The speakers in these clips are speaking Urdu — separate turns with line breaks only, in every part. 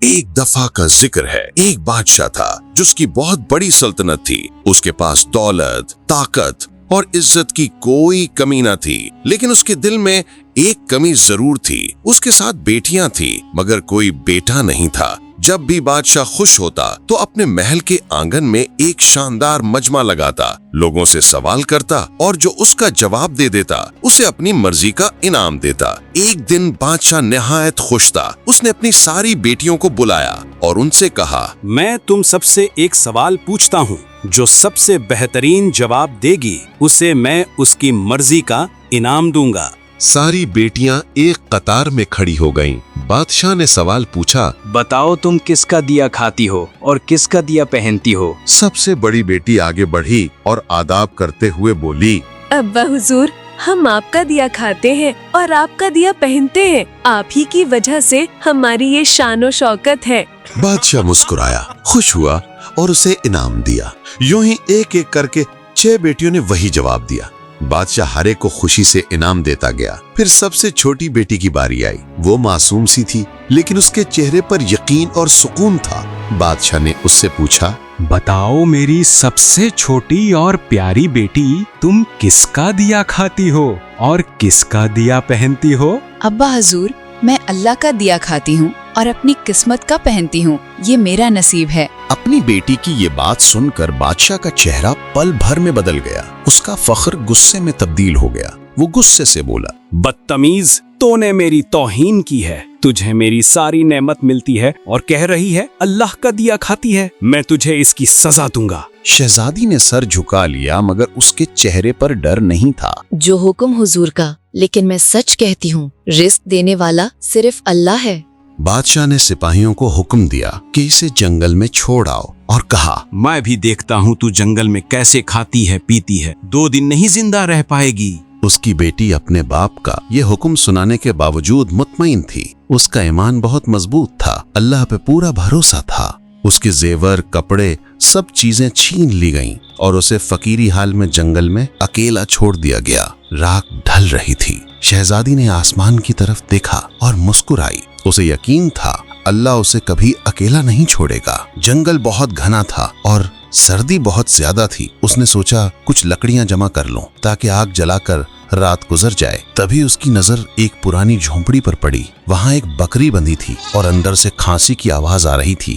ایک دفعہ کا ذکر ہے، ایک بادشاہ تھا جس کی بہت بڑی سلطنت تھی۔ اس کے پاس دولت، طاقت اور عزت کی کوئی کمی نہ تھی، لیکن اس کے دل میں ایک کمی ضرور تھی۔ اس کے ساتھ بیٹیاں تھی مگر کوئی بیٹا نہیں تھا۔ جب بھی بادشاہ خوش ہوتا تو اپنے محل کے آنگن میں ایک شاندار مجمع لگاتا، لوگوں سے سوال کرتا اور جو اس کا جواب دے دیتا اسے اپنی مرضی کا انعام دیتا۔ ایک دن بادشاہ نہایت خوش تھا۔ اس نے اپنی ساری بیٹیوں کو بلایا اور ان سے کہا،
میں تم سب سے ایک سوال پوچھتا ہوں، جو سب سے بہترین جواب دے گی اسے میں اس کی مرضی کا انعام دوں گا۔
ساری بیٹیاں ایک قطار میں کھڑی ہو گئیں۔ بادشاہ نے سوال پوچھا،
بتاؤ تم کس کا دیا کھاتی ہو اور کس کا دیا پہنتی ہو؟
سب سے بڑی بیٹی آگے بڑھی اور آداب کرتے ہوئے بولی،
ابا حضور، ہم آپ کا دیا کھاتے ہیں اور آپ کا دیا پہنتے ہیں، آپ ہی کی وجہ سے ہماری یہ شان و شوکت ہے۔
بادشاہ مسکرایا، خوش ہوا اور اسے انعام دیا۔ یوں ہی ایک ایک کر کے 6 بیٹیوں نے وہی جواب دیا۔ بادشاہ ہر ایک کو خوشی سے انعام دیتا گیا۔ پھر سب سے چھوٹی بیٹی کی باری آئی۔ وہ معصوم سی تھی لیکن اس کے چہرے پر یقین اور سکون تھا۔ بادشاہ نے اس سے پوچھا،
بتاؤ میری سب سے چھوٹی اور پیاری بیٹی، تم کس کا دیا کھاتی ہو اور کس کا دیا پہنتی ہو؟
ابا حضور، میں اللہ کا دیا کھاتی ہوں اور اپنی قسمت کا پہنتی ہوں، یہ میرا نصیب ہے۔
اپنی بیٹی کی یہ بات سن کر بادشاہ کا چہرہ پل بھر میں بدل گیا۔ اس کا فخر غصے میں تبدیل ہو گیا۔ وہ غصے سے بولا،
بدتمیز، تو نے میری توہین کی ہے۔ تجھے میری ساری نعمت ملتی ہے اور کہہ رہی ہے اللہ کا دیا کھاتی ہے۔ میں تجھے اس کی سزا دوں گا۔
شہزادی نے سر جھکا لیا مگر اس کے چہرے پر ڈر نہیں تھا۔
جو حکم حضور کا، لیکن میں سچ کہتی ہوں، رزق دینے والا صرف اللہ ہے۔
بادشاہ نے سپاہیوں کو حکم دیا کہ اسے جنگل میں چھوڑ آؤ اور کہا،
میں بھی دیکھتا ہوں تو جنگل میں کیسے کھاتی ہے پیتی ہے، 2 دن نہیں زندہ رہ پائے گی۔
اس کی بیٹی اپنے باپ کا یہ حکم سنانے کے باوجود مطمئن تھی۔ اس کا ایمان بہت مضبوط تھا، اللہ پہ پورا بھروسہ تھا۔ اس کے زیور، کپڑے، سب چیزیں چھین لی گئیں اور اسے فقیری حال میں جنگل میں اکیلا چھوڑ دیا گیا۔ رات ڈھل رہی تھی۔ شہزادی نے آسمان کی طرف دیکھا اور مسکرائی۔ اسے یقین تھا اللہ اسے کبھی اکیلا نہیں چھوڑے گا۔ جنگل بہت گھنا تھا اور سردی بہت زیادہ تھی۔ اس نے سوچا کچھ لکڑیاں جمع کر لوں تاکہ آگ جلا کر رات گزر جائے۔ تبھی اس کی نظر ایک پرانی جھونپڑی پر پڑی۔ وہاں ایک بکری بندھی تھی اور اندر سے کھانسی کی آواز آ رہی تھی۔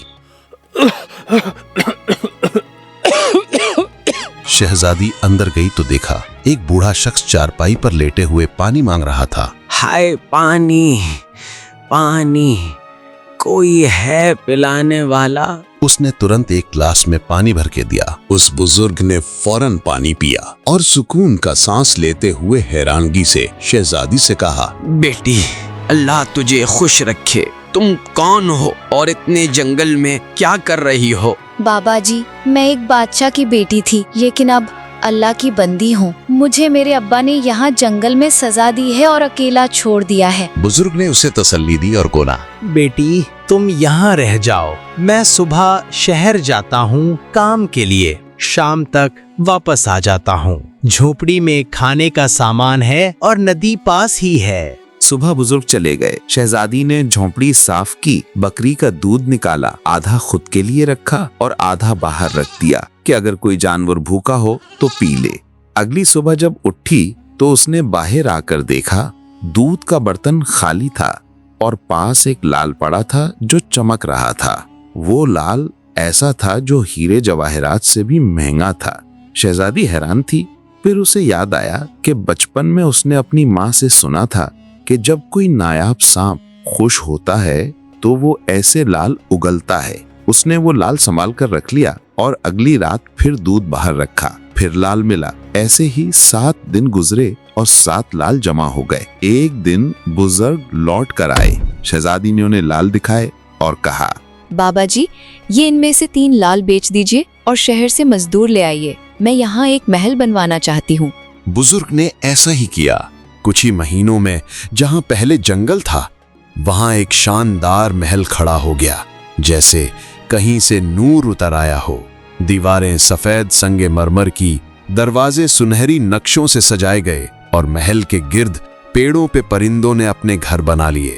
شہزادی اندر گئی تو دیکھا ایک بوڑھا شخص چارپائی پر لیٹے ہوئے پانی مانگ رہا تھا۔
ہائے پانی، پانی، کوئی ہے پلانے والا؟
اس نے ترنت ایک گلاس میں پانی بھر کے دیا۔ اس بزرگ نے فوراً پانی پیا اور سکون کا سانس لیتے ہوئے حیرانگی سے شہزادی سے کہا،
بیٹی، اللہ تجھے خوش رکھے۔ تم کون ہو اور اتنے جنگل میں کیا کر رہی ہو؟
بابا جی، میں ایک بادشاہ کی بیٹی تھی لیکن اب اللہ کی بندی ہوں۔ مجھے میرے ابا نے یہاں جنگل میں سزا دی ہے اور اکیلا چھوڑ دیا ہے۔
بزرگ نے اسے تسلی دی اور بولا،
بیٹی تم یہاں رہ جاؤ، میں صبح شہر جاتا ہوں کام کے لیے، شام تک واپس آ جاتا ہوں۔ جھونپڑی میں کھانے کا سامان ہے اور ندی پاس ہی ہے۔
صبح بزرگ چلے گئے۔ شہزادی نے جھونپڑی صاف کی، بکری کا دودھ نکالا، آدھا خود کے لیے رکھا اور آدھا باہر رکھ دیا کہ اگر کوئی جانور بھوکا ہو تو پی لے۔ اگلی صبح جب اٹھی تو اس نے باہر آ کر دیکھا دودھ کا برتن خالی تھا اور پاس ایک لال پڑا تھا جو چمک رہا تھا۔ وہ لال ایسا تھا جو ہیرے جواہرات سے بھی مہنگا تھا۔ شہزادی حیران تھی۔ پھر اسے یاد آیا کہ بچپن میں اس نے اپنی ماں سے سنا تھا کہ جب کوئی نایاب سانپ خوش ہوتا ہے تو وہ ایسے لال اگلتا ہے۔ اس نے وہ لال سنبھال کر رکھ لیا اور اگلی رات پھر دودھ باہر رکھا، پھر لال ملا۔ ایسے ہی 7 دن گزرے اور 7 لال جمع ہو گئے۔ ایک دن بزرگ لوٹ کر آئے۔ شہزادی نے انہیں لال دکھائے اور کہا،
بابا جی، یہ ان میں سے 3 لال بیچ دیجئے اور شہر سے مزدور لے آئیے، میں یہاں ایک محل بنوانا چاہتی ہوں۔
بزرگ نے ایسا ہی کیا۔ کچھ ہی مہینوں میں جہاں پہلے جنگل تھا وہاں ایک شاندار محل کھڑا ہو گیا، جیسے کہیں سے نور اتر آیا ہو۔ دیواریں سفید سنگ مرمر کی، دروازے سنہری نقشوں سے سجائے گئے اور محل کے گرد پیڑوں پہ پرندوں نے اپنے گھر بنا لیے۔